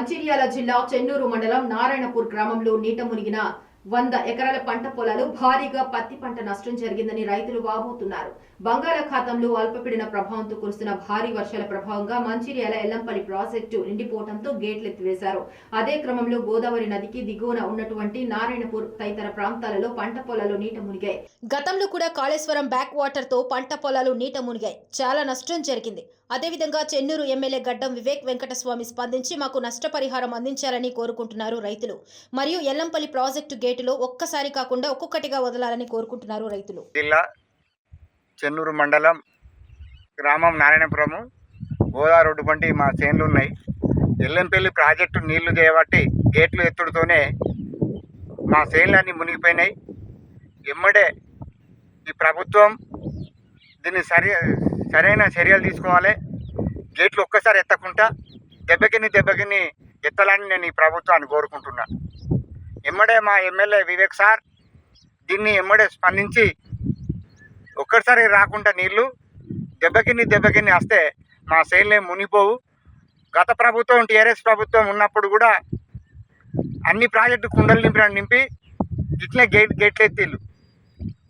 మంచిర్యాల జిల్లా చెన్నూరు మండలం నారాయణపూర్ గ్రామంలో నీట మునిగిన 100 ఎకరాల పంట పొలాలు భారీగా పత్తి పంట నష్టం జరిగిందని రైతులు వాపోతున్నారు. బంగాళాఖాతంలో అల్పపీడన ప్రభావంతో కురుస్తున్న భారీ వర్షాల ప్రభావంగా మంచిర్యాల ఎల్లంపల్లి ప్రాజెక్టు నిండిపోవడంతో గేట్లు ఎత్తివేశారు. అదే క్రమంలో గోదావరి నదికి దిగువన ఉన్నటువంటి నారాయణపూర్ తదితర ప్రాంతాలలో పంట పొలాలు నీట మునిగాయి. గతంలో కూడా కాళేశ్వరం బ్యాక్ వాటర్ తో పంట పొలాలు నీట మునిగాయి. చాలా నష్టం జరిగింది. అదేవిధంగా చెన్నూరు ఎమ్మెల్యే గడ్డం వివేక్ వెంకటస్వామి స్పందించి మాకు నష్టపరిహారం అందించాలని కోరుకుంటున్నారు రైతులు. మరియు ఎల్లంపల్లి ప్రాజెక్టు గేటులో ఒక్కసారి కాకుండా ఒక్కొక్కటిగా వదలాలని కోరుకుంటున్నారు రైతులు. జిల్లా చెన్నూరు మండలం గ్రామం నారాయణపురము గోదావరి రోడ్డు పంటి మా చేన్లు ఉన్నాయి. ఎల్లంపల్లి ప్రాజెక్టు నీళ్లు చేయబట్టి గేట్లు ఎత్తుడుతోనే మా చేన్లన్నీ మునిగిపోయినాయి. ఎమ్మడే ఈ ప్రభుత్వం దీన్ని సరైన చర్యలు తీసుకోవాలి. గేట్లు ఒక్కసారి ఎత్తకుండా దెబ్బకిని ఎత్తాలని నేను ఈ ప్రభుత్వాన్ని కోరుకుంటున్నా. ఎమ్మడే మా ఎమ్మెల్యే వివేక్ సార్ దీన్ని ఎమ్మడే స్పందించి ఒక్కసారి రాకుండా నీళ్లు దెబ్బకిని వస్తే మా చేన్లే మునిగిపోవు. గత ప్రభుత్వం టీఆర్ఎస్ ప్రభుత్వం ఉన్నప్పుడు కూడా అన్ని ప్రాజెక్టు కుండలు నింపి ఇట్లే గేట్లు ఎత్తిళ్ళు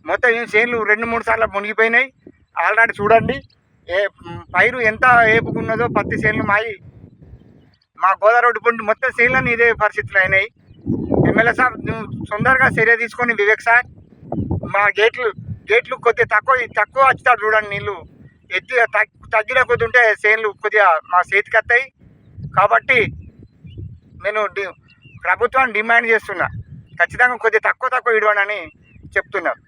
మొత్తం ఈ చేన్లు 2-3 సార్లు మునిగిపోయినాయి. ఆల్రెడీ చూడండి పైరు ఎంత ఏపుకున్నదో పత్తి చేన్లు మా గోదావరి రోడ్డు పండి మొత్తం చేన్లని ఇదే పరిస్థితులు అయినాయి. ఎమ్మెల్యే సార్ నువ్వు తొందరగా చర్య తీసుకొని వివేక్ సార్ మా గేట్లు కొద్దిగా తక్కువ వచ్చుతాడు చూడండి. నీళ్ళు ఎత్తి తగ్గిన కొద్ది ఉంటే చేన్లు కొద్దిగా మా చేతికి వస్తాయి. కాబట్టి నేను ప్రభుత్వాన్ని డిమాండ్ చేస్తున్నా, ఖచ్చితంగా కొద్దిగా తక్కువ ఇవ్వడని చెప్తున్నారు.